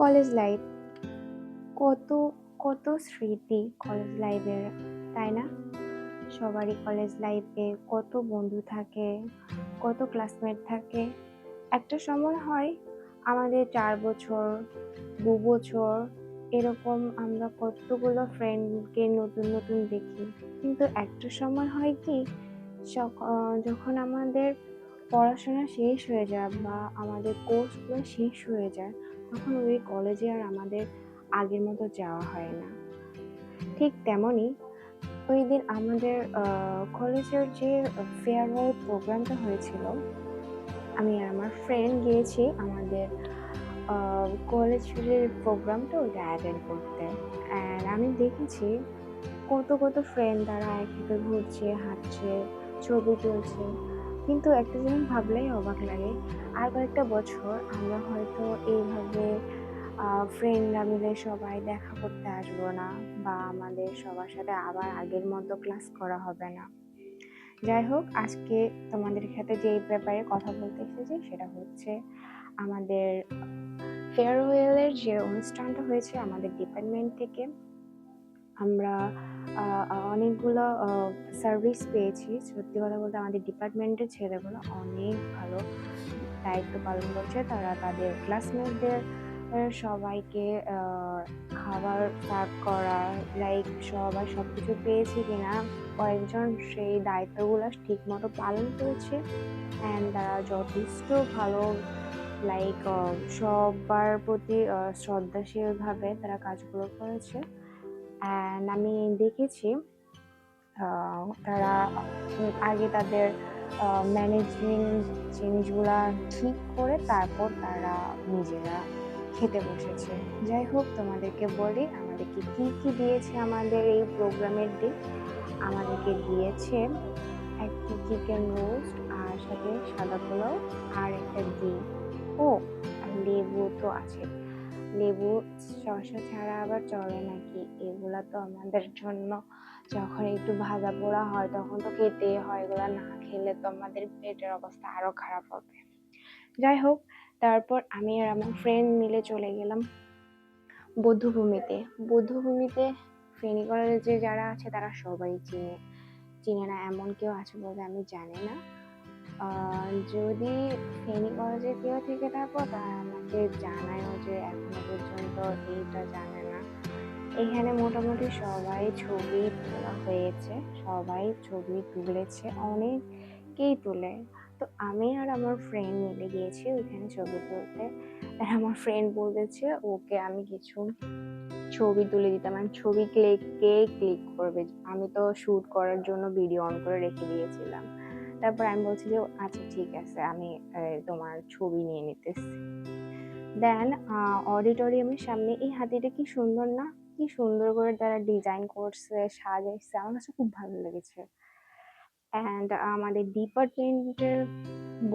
College life কত কত স্মৃতি কলেজ লাইফের, তাই না? সবারই কলেজ লাইফে কত বন্ধু থাকে, কত ক্লাসমেট থাকে। একটা সময় হয় আমাদের 4 বছর, 2 বছর এরকম আমরা কতগুলো ফ্রেন্ডকে নতুন নতুন দেখি। কিন্তু একটা সময় হয় কি, যখন আমাদের পড়াশোনা শেষ হয়ে যায় বা আমাদের কোর্সগুলো শেষ হয়ে যায়, তখন ওই কলেজে আর আমাদের আগের মতো যাওয়া হয় না। ঠিক তেমনই ওই দিন আমাদের কলেজের যে ফেয়ারওয়েল প্রোগ্রামটা হয়েছিল, আমি আর আমার ফ্রেন্ড গিয়েছি আমাদের কলেজের প্রোগ্রামটা ওটা অ্যাটেন্ড করতে। অ্যান্ড আমি দেখেছি কত কত ফ্রেন্ড তারা একসাথে ঘুরছে, হাঁটছে, ছবি তুলছে। কিন্তু একটা জিনিস ভাবলেই অবাক লাগে, আর কয়েকটা বছর আমরা হয়তো এইভাবে ফ্রেন্ডরা মিলে সবাই দেখা করতে আসবো না, বা আমাদের সবার সাথে আবার আগের মতো ক্লাস করা হবে না। যাই হোক, আজকে তোমাদের সাথে যে ব্যাপারে কথা বলতে এসেছি সেটা হচ্ছে আমাদের ফেয়ারওয়েলের যে অনুষ্ঠানটা হয়েছে আমাদের ডিপার্টমেন্ট থেকে। আমরা অনেকগুলো সার্ভিস পেয়েছি। সত্যি কথা বলতে আমাদের ডিপার্টমেন্টের ছেলেগুলো অনেক ভালো দায়িত্ব পালন করছে। তারা তাদের ক্লাসমেটদের সবাইকে খাবার সার্ভ করা, লাইক সবাই সব কিছু পেয়েছে কিনা, কয়েকজন সেই দায়িত্বগুলো ঠিক মতো পালন করেছে। অ্যান্ড তারা যথেষ্ট ভালো, লাইক সবার প্রতি শ্রদ্ধাশীলভাবে তারা কাজগুলো করেছে। অ্যান্ড আমি দেখেছি তারা আগে তাদের ম্যানেজিং জিনিসগুলা ঠিক করে তারপর তারা নিজেরা খেতে বসেছে। যাই হোক, তোমাদেরকে বলি আমাদেরকে কি কি দিয়েছে আমাদের এই প্রোগ্রামের দিন। আমাদেরকে দিয়েছে একটা চিকেন রোস্ট, আর সাথে সাদা পোলাও, আর একটা ডিম। ও, আর লেবু তো আছে। লেবু শসা ছাড়া আবার চলে নাকি? এগুলা তো আমাদের জন্য যখন একটু ভাজা পোড়া হয় তখন তো খেতেই হয়, এগুলা না খেলে তো আমাদের পেটের অবস্থা আরো খারাপ হবে। যাই হোক, তারপর আমি আর আমার ফ্রেন্ড মিলে চলে গেলাম বৌদ্ধভূমিতে। বৌদ্ধভূমিতে ফেনী কলেজে যারা আছে তারা সবাই চিনে না এমন কেউ আছে বলে আমি জানি না। যদি ফেনী কলেজে কেউ থেকে থাকো তারা আমাকে জানায়ও যে এখনো পর্যন্ত এইটা জানে না। এখানে মোটামুটি সবাই ছবি তোলা হয়েছে, সবাই ছবি তুলেছে, অনেকেই তুলে। তো আমি আর আমার ফ্রেন্ড মিলে গিয়েছি ওইখানে ছবি তুলতে। আর আমার ফ্রেন্ড বলেছে ওকে আমি কিছু ছবি তুলে দিতাম। আমি ছবি ক্লিক করবে, আমি তো শুট করার জন্য ভিডিও অন করে রেখে দিয়েছিলাম। তারপর আমি বলছি যে আচ্ছা ঠিক আছে, আমি তোমার ছবি নিয়ে নিতেছি। দেন অডিটোরিয়ামের সামনে এই হাতিটা কি সুন্দর না, কি সুন্দর করে তারা ডিজাইন করছে, সাজাইছে, আমার কাছে খুব ভালো লেগেছে। অ্যান্ড আমাদের ডিপার্টমেন্টের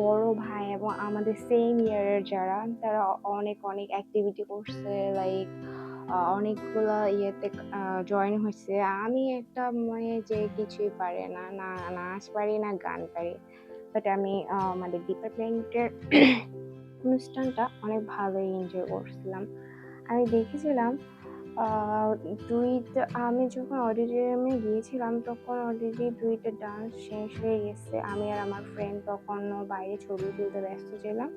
বড় ভাই এবং আমাদের সেম ইয়ারের যারা, তারা অনেক অনেক অ্যাক্টিভিটি করছে, লাইক অনেকগুলো ইয়েতে জয়েন হয়েছে। আমি একটা মানে যে কিছুই পারে না, না নাচ পারি না গান পারি, বাট আমি আমাদের ডিপার্টমেন্টের অনুষ্ঠানটা অনেক ভালোই এনজয় করছিলাম। আমি দেখেছিলাম আমি যখন অডিটোরিয়ামে গিয়েছিলাম তখন অলরেডি 2টা ডান্স শেষ হয়ে গেছে। আমি আর আমার ফ্রেন্ড তখনও বাইরে ছবি তুলতে ব্যস্ত ছিলাম।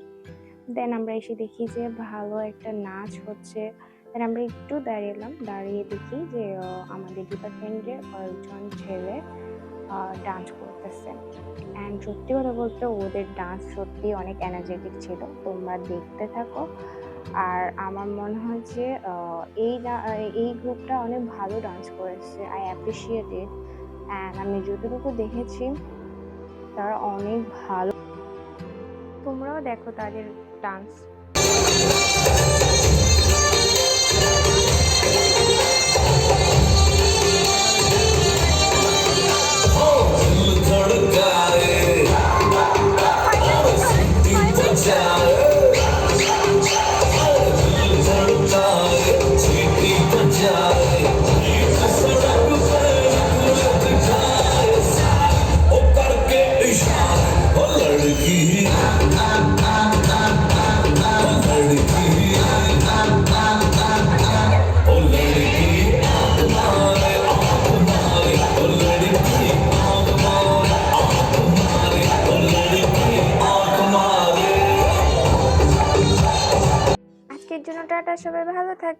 দেন আমরা এসে দেখি যে ভালো একটা নাচ হচ্ছে। দেন আমরা একটু দাঁড়িয়ে দেখি যে আমাদের ডিপার্টমেন্টের কয়েকজন ছেলে ডান্স করতেছে। অ্যান্ড সত্যি কথা বলতে ওদের ডান্স সত্যি অনেক এনার্জেটিক ছিল, তোমরা দেখতে থাকো। আর আমার মনে হয় যে এই গ্রুপটা অনেক ভালো ডান্স করেছে, আই অ্যাপ্রিসিয়েট ইট। অ্যান্ড আমি যতটুকু দেখেছি তারা অনেক ভালো, তোমরাও দেখো তাদের ডান্স। টাটা, সবাই ভালো থাকবেন।